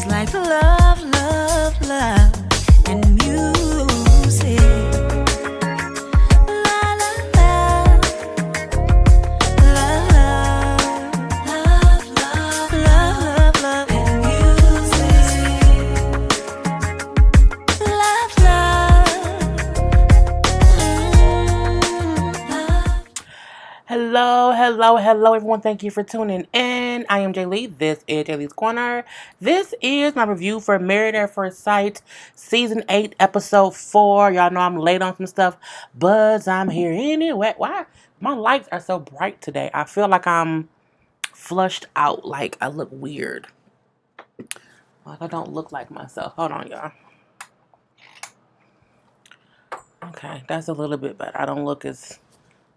like love, love, love, and music. La la la, love, love, love, love, love, and music. Love, love. Hello, everyone. Thank you for tuning in. I am Jay Lee. This is Jay Lee's Corner. This is my review for Married at First Sight, Season 8, Episode 4. Y'all know I'm late on some stuff, but I'm here anyway. Why? My lights are so bright today. I feel like I'm flushed out, like I look weird. Like I don't look like myself. Hold on, y'all. Okay, that's a little bit better. I don't look as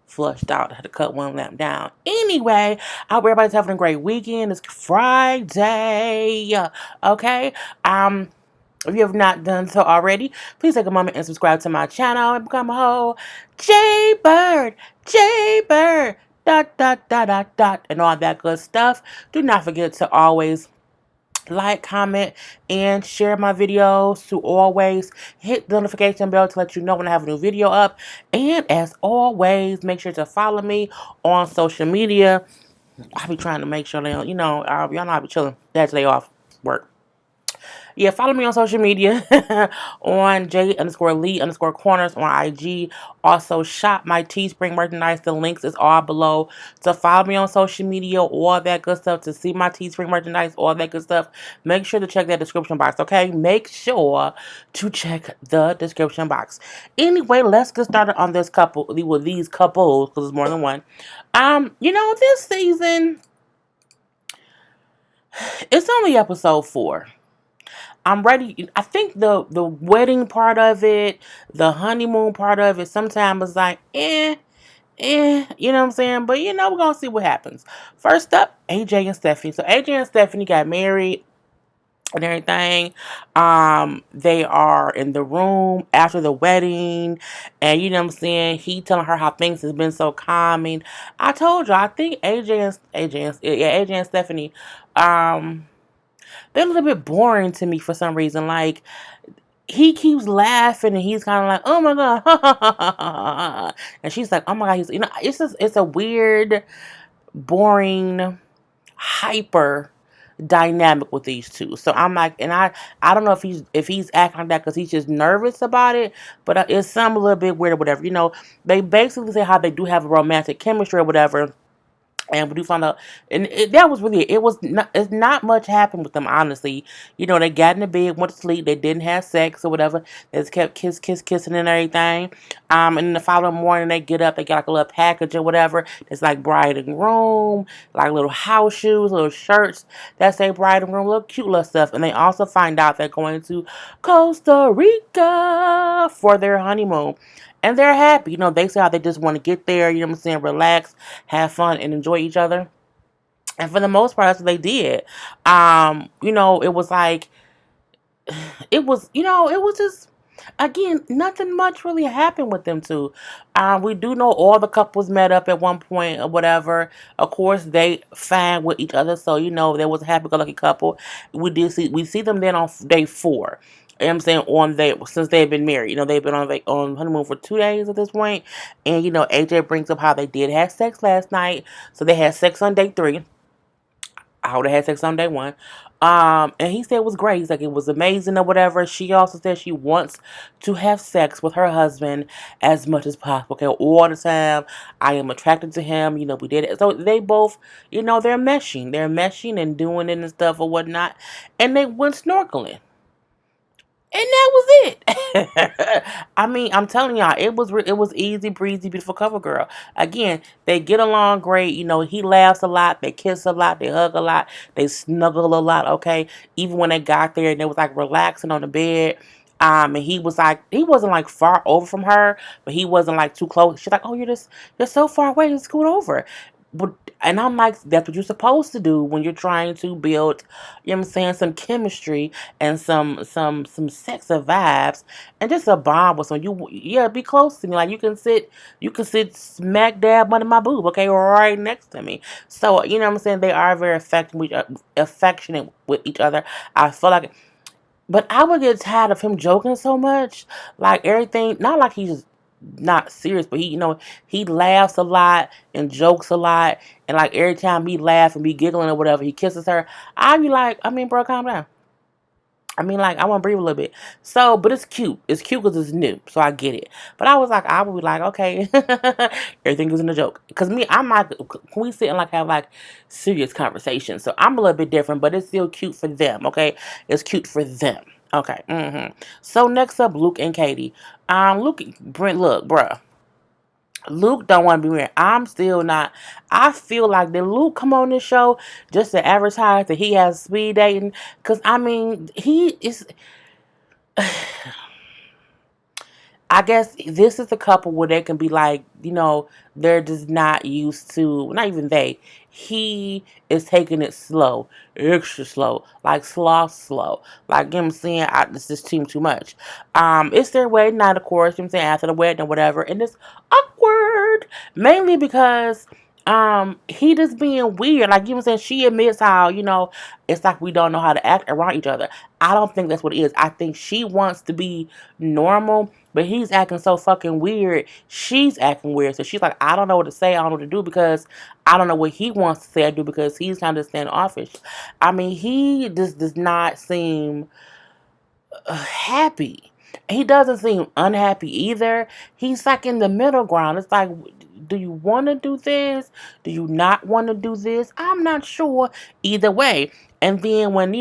flushed out. I had to cut one lamp down. Anyway, I hope everybody's having a great weekend. It's Friday. Okay. If you have not done so already, please take a moment and subscribe to my channel and become a whole Jaybird, dot, and all that good stuff. Do not forget to always like, comment, and share my videos. To always hit the notification bell to let you know when I have a new video up. And as always, make sure to follow me on social media. I'll be trying to make sure they, y'all know I'll be chilling. That's day off work. Yeah, follow me on social media on J_Lee_Corners on IG. Also, shop my Teespring merchandise. The links is all below. So follow me on social media, all that good stuff. To see my Teespring merchandise, all that good stuff. Make sure to check that description box, okay? Make sure to check the description box. Anyway, let's get started on this couple, with these couples, because there's more than one. This season, it's only episode 4. I'm ready. I think the wedding part of it, the honeymoon part of it, sometimes it's like, you know what I'm saying? But, we're going to see what happens. First up, AJ and Stephanie. So, AJ and Stephanie got married and everything. They are in the room after the wedding, and you know what I'm saying, he telling her how things has been so calming. I told you, I think AJ and Stephanie, they're a little bit boring to me for some reason. Like, he keeps laughing and he's kind of like, oh my God. And she's like, oh my God. It's a weird, boring, hyper dynamic with these two. So I'm like, and I don't know if he's acting like that because he's just nervous about it, but it's some a little bit weird or whatever. They basically say how they do have a romantic chemistry or whatever. And we do find out, and that was really it. It's not much happened with them, honestly. They got in the bed, went to sleep. They didn't have sex or whatever. They just kept kissing and everything. And then the following morning, they get up. They got like a little package or whatever. It's like bride and groom, like little house shoes, little shirts that say bride and groom, little cute little stuff. And they also find out they're going to Costa Rica for their honeymoon. And they're happy. They say how they just want to get there, you know what I'm saying, relax, have fun, and enjoy each other. And for the most part, that's what they did. It was like, it was just, again, nothing much really happened with them two. We do know all the couples met up at one point or whatever. Of course, they fine with each other, so there was a happy-go-lucky couple. We see them then on day 4. You know what I'm saying, since they've been married. They've been on honeymoon for 2 days at this point. And, AJ brings up how they did have sex last night. So they had sex on day 3. How they had sex on day 1. And he said it was great. He's like, it was amazing or whatever. She also said she wants to have sex with her husband as much as possible. Okay, all the time. I am attracted to him. We did it. So they both, they're meshing. They're meshing and doing it and stuff or whatnot. And they went snorkeling. And that was it. I mean, I'm telling y'all, it was easy breezy, beautiful cover girl. Again, they get along great. He laughs a lot, they kiss a lot, they hug a lot, they snuggle a lot. Okay, even when they got there and they was like relaxing on the bed. And he wasn't like far over from her, but he wasn't like too close. She's like, oh, you're so far away, just scoot over. but and I'm like, that's what you're supposed to do when you're trying to build, you know what I'm saying, some chemistry and some sex vibes and just a bond with someone. Yeah, be close to me. Like you can sit smack dab under my boob, okay, right next to me. So you know what I'm saying. They are very affectionate with each other. I feel like, but I would get tired of him joking so much. Like everything, not like he's not serious, but he laughs a lot and jokes a lot. And like every time he laughs and be giggling or whatever, he kisses her. I'd be like, I mean, bro, calm down. I mean, like, I want to breathe a little bit. So, but it's cute. It's cute because it's new. So I get it. But I was like, I would be like, okay, everything is in a joke. Because me, I'm like, can we sit and like have like serious conversations? So I'm a little bit different, but it's still cute for them. Okay, it's cute for them. Okay. So next up, Luke and Katie. Brent, look, bruh. Luke don't want to be married. I'm still not. I feel like did Luke come on this show just to advertise that he has speed dating? Because I mean, he is. I guess this is a couple where they can be like, they're just not used to, not even they. He is taking it slow, extra slow, like slow. Like, you know what I'm saying? This just too much. It's their wedding night, of course, you know what I'm saying? After the wedding or whatever. And it's awkward. Mainly because he just being weird. Like, you know what I'm saying? She admits how, it's like we don't know how to act around each other. I don't think that's what it is. I think she wants to be normal, but he's acting so fucking weird. She's acting weird. So she's like, I don't know what to say. I don't know what to do because I don't know what he wants to say or do because he's kind of standoffish. I mean, he just does not seem happy. He doesn't seem unhappy either. He's like in the middle ground. It's like, do you want to do this? Do you not want to do this? I'm not sure. Either way. And then when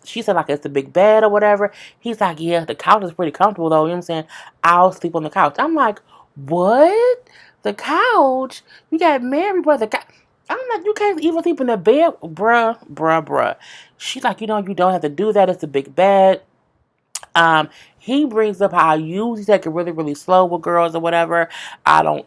she said like it's a big bed or whatever. He's like, yeah, the couch is pretty comfortable though. You know what I'm saying? I'll sleep on the couch. I'm like, what? The couch? You got married, brother. I'm like, you can't even sleep in the bed, bruh. She's like, you don't have to do that. It's a big bed. He brings up how you usually take it really, really slow with girls or whatever. I don't,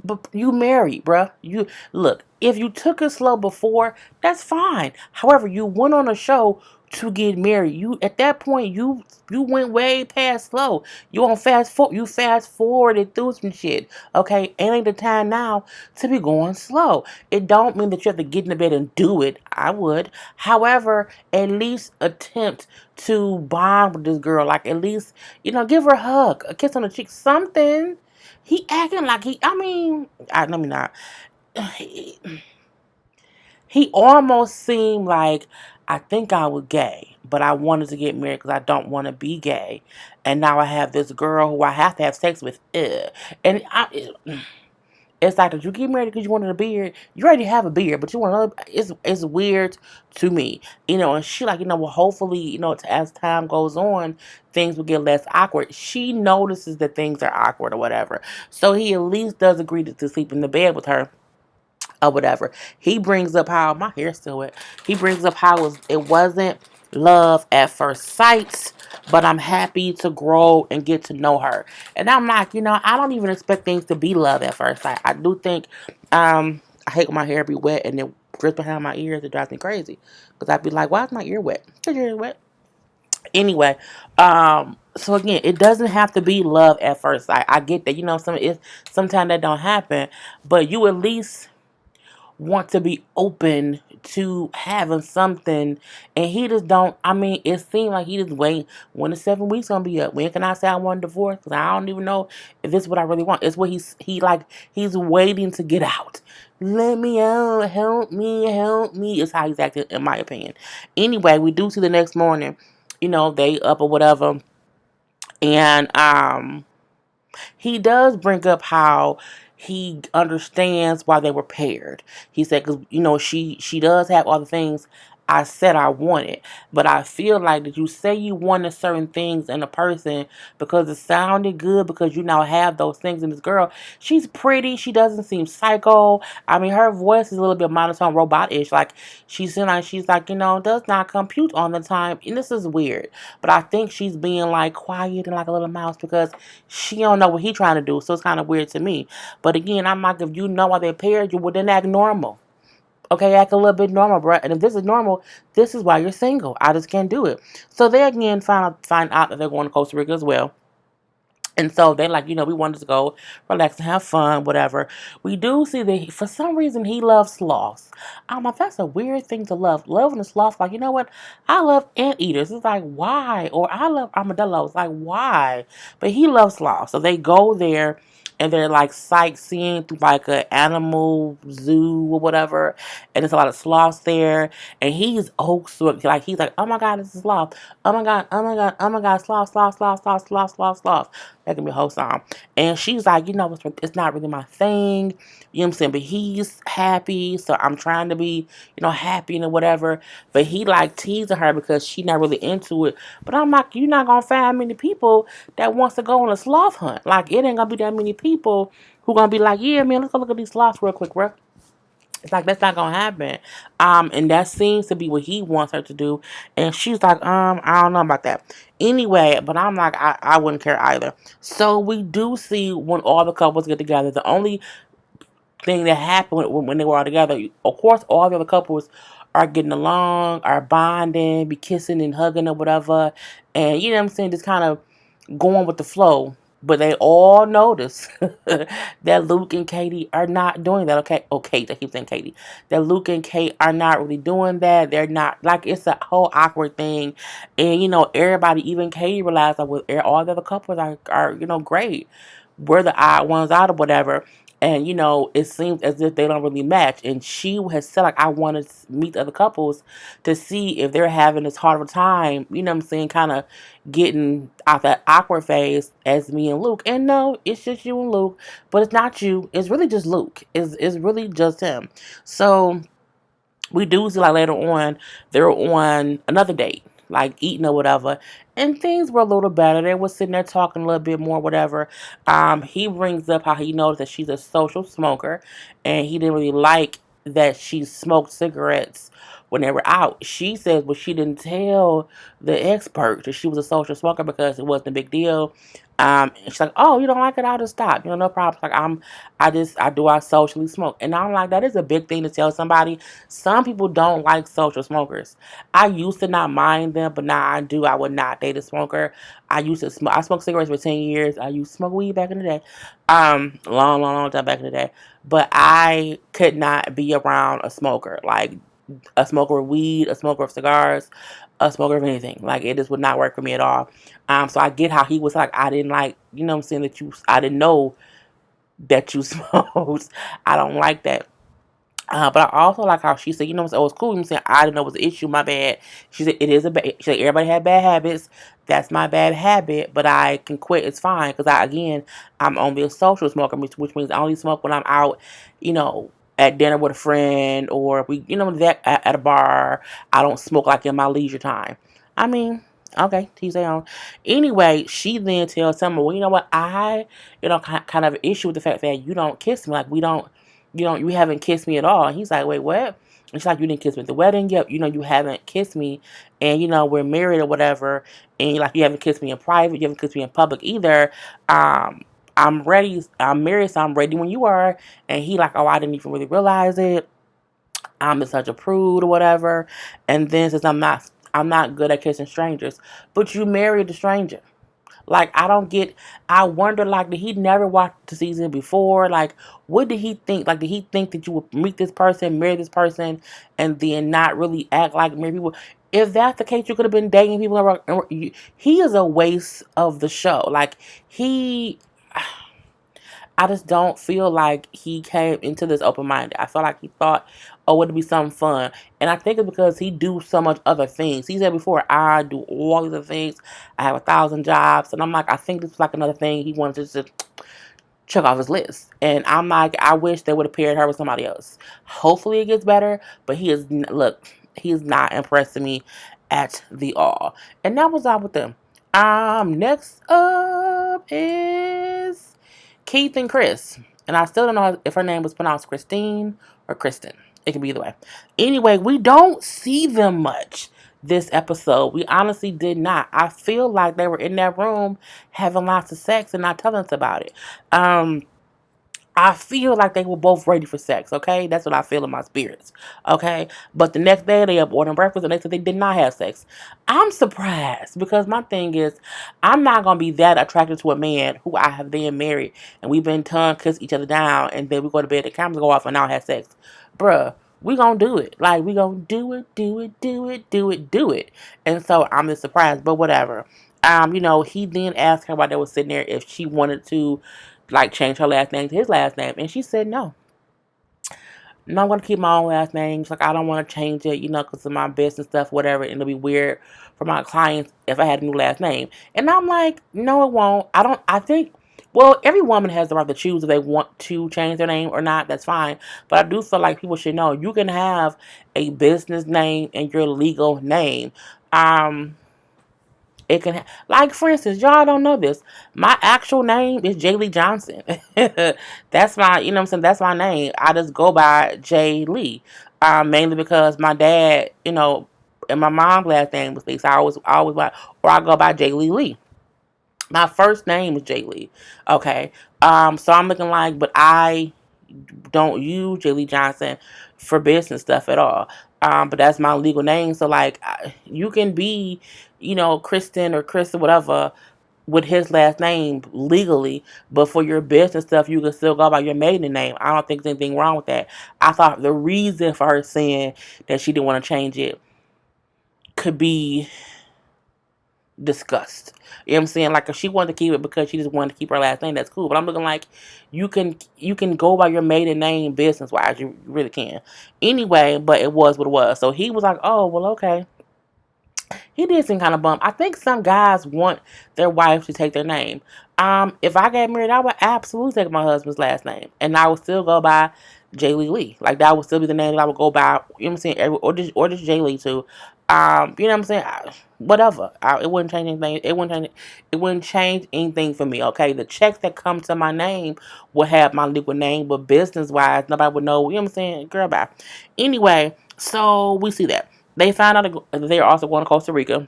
but you married, bruh. You look, if you took it slow before, that's fine. However, you went on a show to get married. You at that point, you went way past slow. You fast forwarded through some shit. Okay, ain't the time now to be going slow. It don't mean that you have to get in the bed and do it. I would. However, at least attempt to bond with this girl. Like at least, give her a hug, a kiss on the cheek, something. He acting like let me not. He almost seemed like I think I was gay, but I wanted to get married because I don't want to be gay. And now I have this girl who I have to have sex with. And it's like, did you get married because you wanted a beard? You already have a beard, but you want another. It's weird to me, And she like, well, hopefully, as time goes on, things will get less awkward. She notices that things are awkward or whatever, so he at least does agree to sleep in the bed with her or whatever. He brings up how my hair's still wet. He brings up how it wasn't love at first sight, but I'm happy to grow and get to know her. And I'm like, I don't even expect things to be love at first sight. I do think, I hate when my hair be wet and it drips behind my ears. It drives me crazy because I'd be like, why is my ear wet? Because your ear is wet. Anyway, so again, it doesn't have to be love at first sight. I get that, sometimes that don't happen, but you at least want to be open to having something, and he just don't. I mean, it seemed like he just wait when the 7 weeks gonna be up. When can I say I want a divorce? Because I don't even know if this is what I really want. It's what he's waiting to get out. Let me out, help me. Is how he's acting, in my opinion. Anyway, we do see the next morning, they up or whatever, and he does bring up how he understands why they were paired. He said, because, she does have all the things I said I wanted. But I feel like that you say you wanted certain things in a person because it sounded good, because you now have those things in this girl. She's pretty. She doesn't seem psycho. I mean, her voice is a little bit monotone, robot-ish. Like, she's like, does not compute on the time. And this is weird. But I think she's being like quiet and like a little mouse because she don't know what he trying to do. So it's kind of weird to me. But again, I'm like, if you know why they paired you, well, then act normal. Okay, act a little bit normal, bro. And if this is normal, this is why you're single. I just can't do it. So they again find out that they're going to Costa Rica as well. And so they like, we wanted to go relax and have fun, whatever. We do see that for some reason he loves sloths. I'm like, that's a weird thing to love. Loving a sloth, like, you know what? I love anteaters. It's like, why? Or I love armadillos. Like, why? But he loves sloths. So they go there and they're like sightseeing through like an animal zoo or whatever. And there's a lot of sloths there. And he's like, he's like, oh my God, this is sloth. Oh my God, oh my God, oh my God, sloth, sloth, sloth, sloth, sloth, sloth, sloth. That can be a whole song. And she's like, it's not really my thing. You know what I'm saying? But he's happy. So I'm trying to be, happy and whatever. But he like teasing her because she's not really into it. But I'm like, you're not going to find many people that wants to go on a sloth hunt. Like, it ain't going to be that many people who going to be like, yeah, man, let's go look at these sloths real quick, bro. It's like, that's not gonna happen. And that seems to be what he wants her to do. And she's like, I don't know about that. Anyway, but I'm like, I wouldn't care either. So we do see when all the couples get together, the only thing that happened when they were all together, of course, all the other couples are getting along, are bonding, be kissing and hugging or whatever. And you know what I'm saying, just kind of going with the flow. But they all notice that Luke and Katie are not doing that. Okay, Kate, I keep saying Katie. That Luke and Kate are not really doing that. They're not, like, it's a whole awkward thing. And, everybody, even Katie realized that all the other couples are great. We're the odd ones out or whatever. And, it seems as if they don't really match. And she has said, like, I want to meet the other couples to see if they're having as hard of a time, you know what I'm saying, kind of getting out that awkward phase as me and Luke. And no, it's just you and Luke. But it's not you. It's really just Luke. It's really just him. So we do see, like, later on, they're on another date, like eating or whatever, and things were a little better. They were sitting there talking a little bit more, whatever. He brings up how he knows that she's a social smoker, and he didn't really like that she smoked cigarettes when they were out. She says, well, she didn't tell the expert that she was a social smoker because it wasn't a big deal. And she's like, oh, you don't like it? I'll just stop. No problem. Like, I socially smoke. And I'm like, that is a big thing to tell somebody. Some people don't like social smokers. I used to not mind them, but now I do. I would not date a smoker. I used to smoke. I smoked cigarettes for 10 years. I used to smoke weed back in the day. Long, long, long time back in the day. But I could not be around a smoker. Like, a smoker of weed, a smoker of cigars, a smoker of anything. Like, it just would not work for me at all. So I get how he was like, I didn't like, what I'm saying, I didn't know that you smoked. I don't like that. But I also like how she said, oh, it's cool. Saying, I didn't know it was an issue. My bad. She said, it is a bad. She said, everybody had bad habits. That's my bad habit, but I can quit. It's fine. Because I'm only a social smoker, which means I only smoke when I'm out, at dinner with a friend, or we, that at a bar. I don't smoke like in my leisure time. I mean, okay, tease their own. Anyway, she then tells someone, well, you know what? Kind of issue with the fact that you don't kiss me. Like, you haven't kissed me at all. And he's like, wait, what? And she's like, you didn't kiss me at the wedding? Yep, you haven't kissed me. And, we're married or whatever. And, like, you haven't kissed me in private. You haven't kissed me in public either. I'm ready. I'm married, so I'm ready when you are. And he like, oh, I didn't even really realize it. I'm just such a prude or whatever. And then says, I'm not good at kissing strangers. But you married a stranger. Like, I wonder, like, did he never watch the season before? Like, what did he think? Like, did he think that you would meet this person, marry this person, and then not really act like married people? If that's the case, you could have been dating people. He is a waste of the show. Like, I just don't feel like he came into this open-minded. I feel like he thought, oh, it'd be something fun. And I think it's because he do so much other things. He said before, I do all these other things. I have 1,000 jobs. And I'm like, I think this is like another thing he wanted to just check off his list. And I'm like, I wish they would have paired her with somebody else. Hopefully it gets better. But look, He's not impressing me at the all. And that was all with them. Next up is Keith and Chris. And I still don't know if her name was pronounced Christine or Kristen. It can be either way. Anyway, we don't see them much this episode. We honestly did not. I feel like they were in that room having lots of sex and not telling us about it. I feel like they were both ready for sex, okay? That's what I feel in my spirits, okay? But the next day, they up ordering breakfast, and they said they did not have sex. I'm surprised, because my thing is, I'm not going to be that attracted to a man who I have been married, and we've been tongue kiss each other down, and then we go to bed, the cameras go off, and now have sex. Bruh, we going to do it. Like, we going to do it, do it, do it, do it, do it. And so, I'm just surprised, but whatever. He then asked her while they were sitting there if she wanted to like change her last name to his last name, and she said no. No, I'm gonna keep my own last name. She's like, I don't want to change it, because of my business stuff, whatever. And it'll be weird for my clients if I had a new last name. And I'm like, no, it won't. I think. Well, every woman has the right to choose if they want to change their name or not. That's fine. But I do feel like people should know you can have a business name and your legal name. It can, like, for instance, y'all don't know this. My actual name is Jay Lee Johnson. That's my, you know what I'm saying? That's my name. I just go by Jay Lee. Mainly because my dad, and my mom's last name was Lee. So I always or I go by Jay Lee Lee. My first name is Jay Lee. Okay. So I'm looking like, but I don't use Jay Lee Johnson for business stuff at all. But that's my legal name. So, like, you can be, Kristen or Chris or whatever with his last name legally, but for your business stuff, you can still go by your maiden name. I don't think there's anything wrong with that. I thought the reason for her saying that she didn't want to change it could be discussed. You know what I'm saying? Like, if she wanted to keep it because she just wanted to keep her last name, that's cool. But I'm looking like you can go by your maiden name business wise. You really can. Anyway, but it was what it was. So he was like, oh, well, okay. He did seem kind of bummed. I think some guys want their wife to take their name. If I got married, I would absolutely take my husband's last name, and I would still go by Jay Lee Lee. Like, that would still be the name that I would go by. You know what I'm saying? Or just Jay Lee too. You know what I'm saying? Whatever. It wouldn't change anything. It wouldn't change anything for me. Okay, the checks that come to my name will have my legal name, but business wise, nobody would know. You know what I'm saying? Girl, bye. Anyway, so we see that. They found out that they're also going to Costa Rica.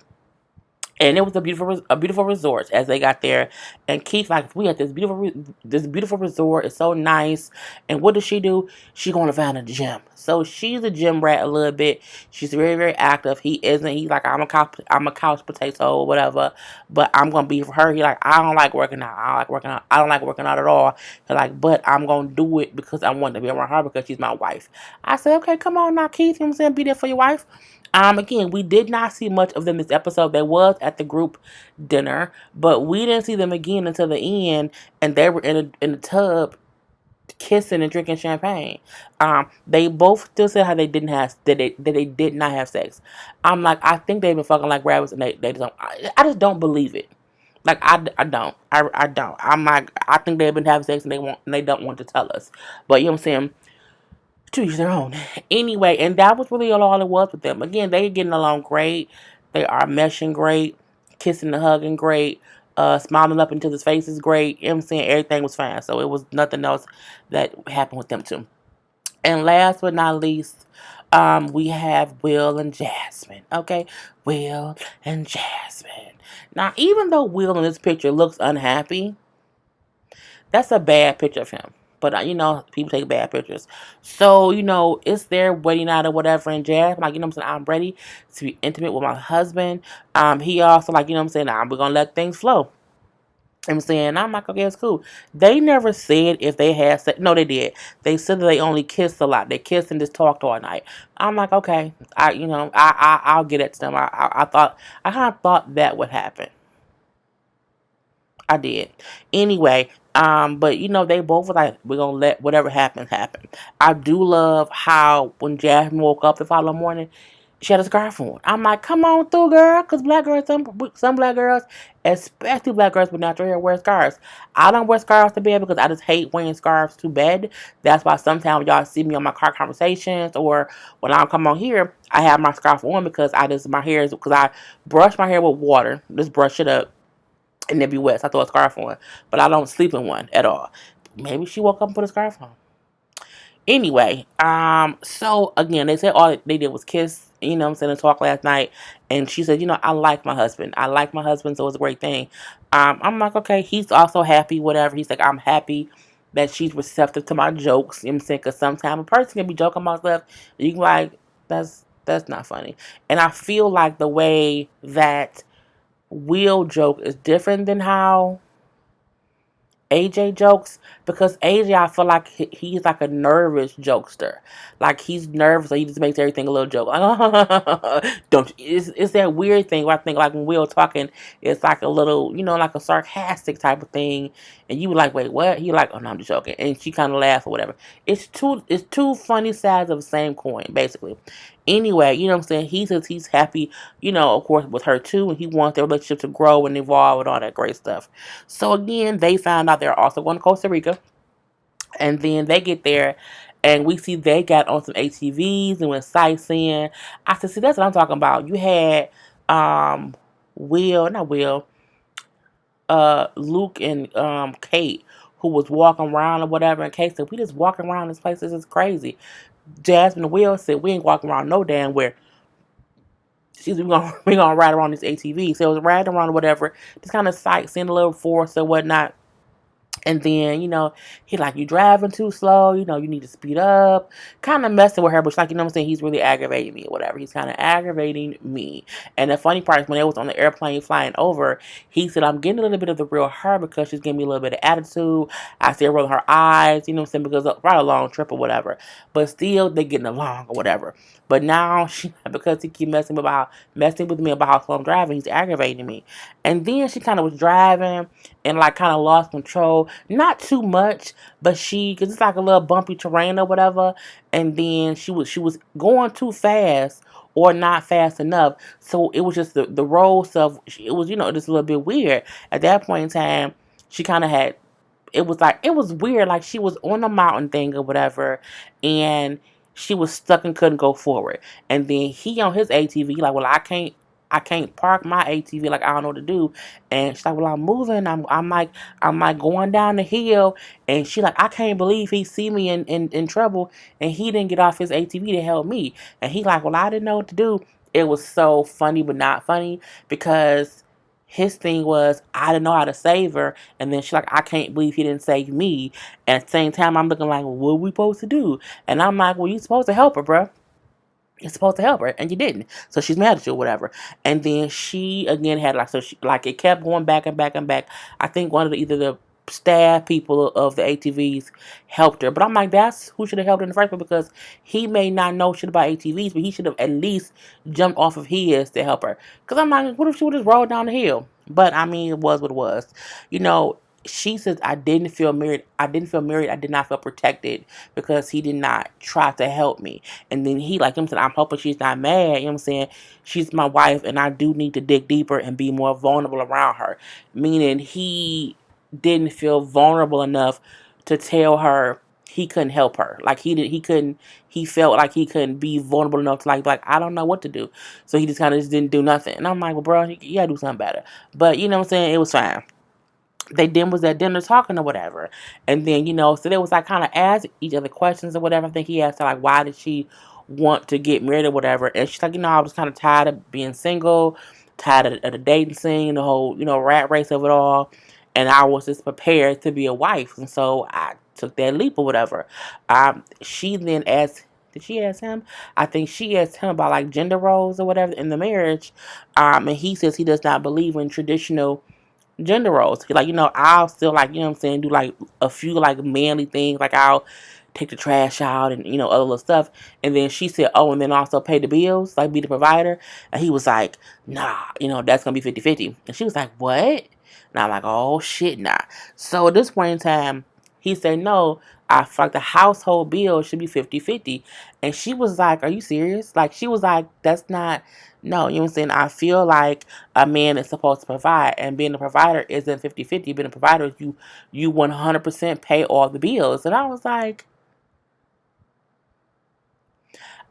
And it was a beautiful resort as they got there. And Keith, like, we at this beautiful resort. It's so nice. And what does she do? She going to find a gym. So she's a gym rat a little bit. She's very, very active. He isn't. He's like, I'm a couch potato or whatever. But I'm gonna be for her. He like, I don't like working out. I don't like working out at all. He's like, but I'm gonna do it because I want to be around her because she's my wife. I said, okay, come on now, Keith. You know what I'm saying? Be there for your wife. Again, we did not see much of them this episode. They was at the group dinner, but we didn't see them again until the end, and they were in the tub kissing and drinking champagne. They both still said how they did not have sex. I'm like, I think they've been fucking like rabbits, and they just don't. I just don't believe it. Like, I don't. I don't. I'm like, I think they've been having sex and they don't want to tell us. But you know what I'm saying? To each their own. Anyway, and that was really all it was with them. Again, they getting along great. They are meshing great. Kissing and hugging great. Smiling up into his face is great. You know what I'm saying? Everything was fine. So it was nothing else that happened with them too. And last but not least, we have Will and Jasmine. Okay? Will and Jasmine. Now, even though Will in this picture looks unhappy, that's a bad picture of him. But, people take bad pictures. So, it's their wedding night or whatever. And Jazz, like, what I'm saying, I'm ready to be intimate with my husband. He also, like, what I'm saying, we're going to let things flow. You know what I'm saying, I'm like, okay, it's cool. They never said if they had sex. No, they did. They said that they only kissed a lot. They kissed and just talked all night. I'm like, okay, I'll get it to them. I kind of thought that would happen. I did. Anyway, but they both were like, we're gonna let whatever happens happen. I do love how when Jasmine woke up the following morning, She had a scarf on. I'm like, come on through, girl, because black girls, some black girls, especially black girls with natural hair, wear scarves. I don't wear scarves to bed because I just hate wearing scarves to bed. That's why sometimes y'all see me on my car conversations or when I come on here, I have my scarf on because my hair is, because I brush my hair with water, just brush it up, and it be wet. So I throw a scarf on, but I don't sleep in one at all. Maybe she woke up and put a scarf on. Anyway, so again, they said all they did was kiss, I'm saying, and talk last night. And she said, I like my husband. I like my husband, so it's a great thing. I'm like, okay, he's also happy, whatever. He's like, I'm happy that she's receptive to my jokes. You know what I'm saying? Because sometimes a person can be joking about stuff, and you can be like, that's not funny. And I feel like the way that Will joke is different than how AJ jokes, because AJ, I feel like he's like a nervous jokester. Like he's nervous, so he just makes everything a little joke. Like, don't it's that weird thing where I think like when Will talking, it's like a little, like a sarcastic type of thing, and you were like, wait, what? He like, oh no, I'm just joking, and she kind of laughs or whatever. It's two funny sides of the same coin, basically. Anyway, you know what I'm saying? He says he's happy, of course, with her too, and he wants their relationship to grow and evolve and all that great stuff. So again, they found out they're also going to Costa Rica, and then they get there, and we see they got on some ATVs and went sightseeing. I said, see, that's what I'm talking about. You had not Will, Luke and Kate, who was walking around or whatever, and Kate said, we just walking around this place, this is crazy. Jasmine and Will said, we ain't walking around no damn where. We gonna ride around this ATV. So it was riding around or whatever, just kind of sightseeing a little forest or whatnot. And then, he like, you driving too slow, you need to speed up. Kind of messing with her, but like, what I'm saying, he's really aggravating me or whatever. He's kind of aggravating me. And the funny part is when they was on the airplane flying over, he said, I'm getting a little bit of the real her because she's giving me a little bit of attitude. I see her rolling her eyes, what I'm saying, because it's right a long trip or whatever. But still, they getting along or whatever. But now, because he keep messing with me about how slow I'm driving, he's aggravating me. And then she kind of was driving and like kind of lost control. Not too much, but because it's like a little bumpy terrain or whatever. And then she was going too fast or not fast enough. So it was just the road stuff. It was, just a little bit weird. At that point in time, she kind of had, it was weird. Like she was on a mountain thing or whatever. And she was stuck and couldn't go forward. And then he on his ATV, like, well, I can't park my ATV, like I don't know what to do. And she's like, well, I'm moving. I'm like going down the hill. And she like, I can't believe he see me in trouble and he didn't get off his ATV to help me. And he like, well, I didn't know what to do. It was so funny but not funny because his thing was, I didn't know how to save her. And then she's like, I can't believe he didn't save me. And at the same time, I'm looking like, well, what are we supposed to do? And I'm like, well, you supposed to help her, bruh. You're supposed to help her, and you didn't. So she's mad at you or whatever. And then she again had it kept going back and back and back. I think one of either the staff people of the ATVs helped her. But I'm like, that's who should have helped her in the first place, because he may not know shit about ATVs, but he should have at least jumped off of his to help her. Because I'm like, what if she would just roll down the hill? But I mean, it was what it was. She says, I didn't feel married. I did not feel protected because he did not try to help me. And then he, like him, said, I'm hoping she's not mad. You know what I'm saying? She's my wife, and I do need to dig deeper and be more vulnerable around her. Meaning he didn't feel vulnerable enough to tell her he couldn't help her. Like he felt like he couldn't be vulnerable enough to like I don't know what to do. So he just kind of didn't do nothing. And I'm like, well, bro, you gotta do something better. But you know what I'm saying? It was fine. They then was at dinner talking or whatever. And then, so they was like kind of ask each other questions or whatever. I think he asked her like, why did she want to get married or whatever? And she's like, I was kind of tired of being single, tired of the dating scene, the whole, rat race of it all. And I was just prepared to be a wife. And so I took that leap or whatever. She then asked, did she ask him? I think she asked him about like gender roles or whatever in the marriage. And he says he does not believe in traditional gender roles. Like, I'll still like, what I'm saying, do like a few like manly things. Like I'll take the trash out and, other little stuff. And then she said, oh, and then also pay the bills, like be the provider. And he was like, nah, that's going to be 50-50. And she was like, what? And I'm like, oh shit, nah. So at this point in time, he said, no, I feel like the household bill should be 50-50. And she was like, are you serious? Like, she was like, that's not, no, you know what I'm saying? I feel like a man is supposed to provide, and being a provider isn't 50-50. Being a provider is you 100% pay all the bills. And I was like,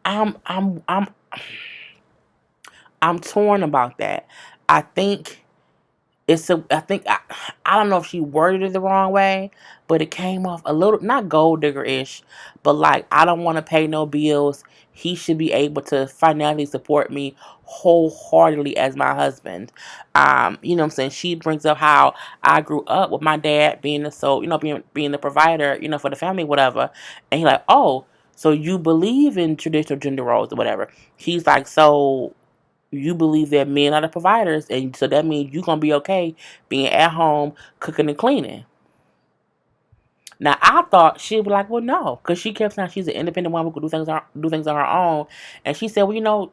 I'm I'm I'm I'm torn about that. I think I don't know if she worded it the wrong way, but it came off a little, not gold digger ish, but like, I don't want to pay no bills. He should be able to financially support me wholeheartedly as my husband. You know what I'm saying? She brings up how I grew up with my dad being the being the provider, for the family, whatever. And he like, oh, so you believe in traditional gender roles or whatever. He's like, so you believe that men are the providers, and so that means you're gonna be okay being at home cooking and cleaning. Now I thought she'd be like, well, no, because she kept saying she's an independent woman who could do things on her own, and she said, well,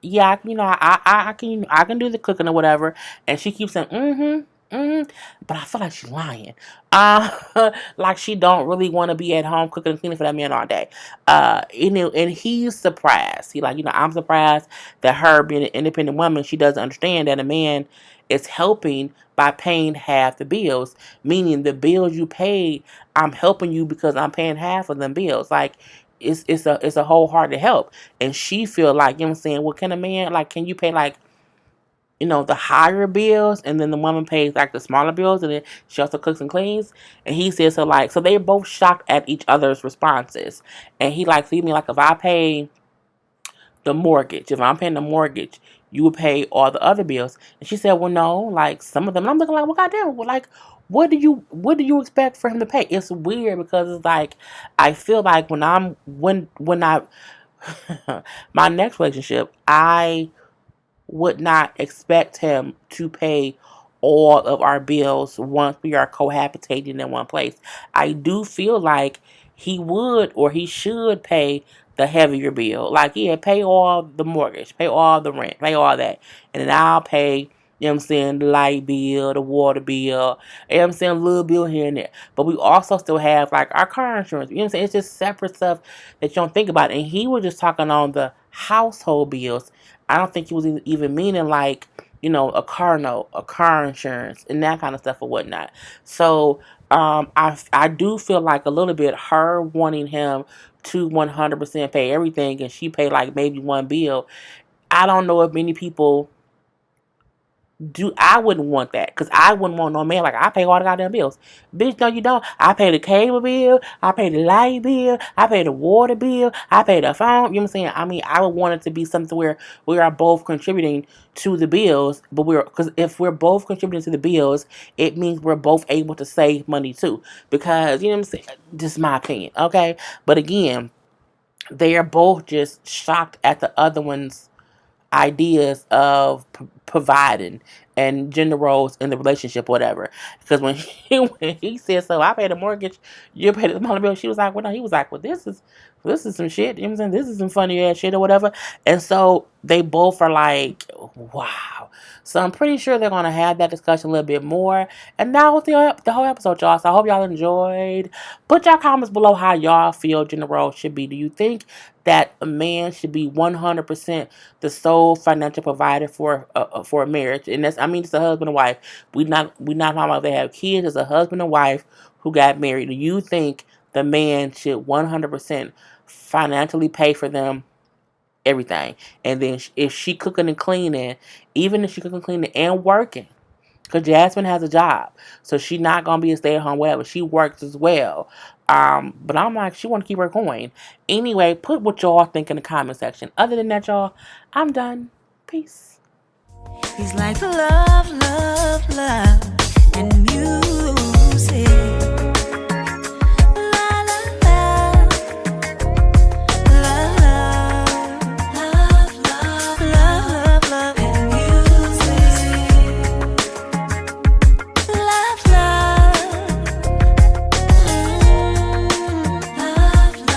yeah, I can do the cooking or whatever, and she keeps saying, but I feel like she's lying. Like she don't really want to be at home cooking and cleaning for that man all day. And he's surprised. He like, I'm surprised that her being an independent woman, she doesn't understand that a man is helping by paying half the bills, meaning the bills you paid, I'm helping you because I'm paying half of them bills. Like it's a wholehearted help. And she feel like, what I'm saying, well, can a man, like, can you pay like, the higher bills, and then the woman pays like the smaller bills, and then she also cooks and cleans. And he says, so they're both shocked at each other's responses. And he like, see me, like, if I pay the mortgage, if I'm paying the mortgage, you would pay all the other bills. And she said, well, no, like some of them. And I'm looking like, well, goddamn, well, like, what do you expect for him to pay? It's weird because it's like, I feel like when I my next relationship, I would not expect him to pay all of our bills once we are cohabitating in one place. I do feel like he would, or he should, pay the heavier bill. Like, yeah, pay all the mortgage, pay all the rent, pay all that. And then I'll pay, the light bill, the water bill, a little bill here and there. But we also still have like our car insurance. It's just separate stuff that you don't think about. And he was just talking on the household bills. I don't think he was even meaning like, a car note, a car insurance, and that kind of stuff or whatnot. So I do feel like a little bit her wanting him to 100% pay everything, and she pay like maybe one bill. I don't know if many people do. I wouldn't want that, because I wouldn't want no man like, I pay all the goddamn bills. Bitch, no, you don't. I pay the cable bill, I pay the light bill, I pay the water bill, I pay the phone. You know what I'm saying? I mean, I would want it to be something where we are both contributing to the bills, because if we're both contributing to the bills, it means we're both able to save money too. Because, you know what I'm saying? Just my opinion, okay? But again, they are both just shocked at the other one's ideas of providing and gender roles in the relationship, whatever. Because when he said, so I pay the mortgage, you pay the money bill, she was like, well, no, he was like, well, this is some shit. You know what I'm saying? This is some funny ass shit or whatever. And so they both are like, wow. So I'm pretty sure they're gonna have that discussion a little bit more. And that was the whole episode, y'all. So I hope y'all enjoyed. Put your comments below how y'all feel gender roles should be. Do you think that a man should be 100% the sole financial provider for a marriage? And it's a husband and wife. We not talking about if they have kids. It's a husband and wife who got married. Do you think the man should 100% financially pay for them everything? And then if she cooking and cleaning, even if she cooking and cleaning and working, because Jasmine has a job, so she's not gonna be a stay-at-home whatever. She works as well. But I'm like, she want to keep her going. Anyway, put what y'all think in the comment section. Other than that, y'all, I'm done. Peace. He's like love, love, love, and music.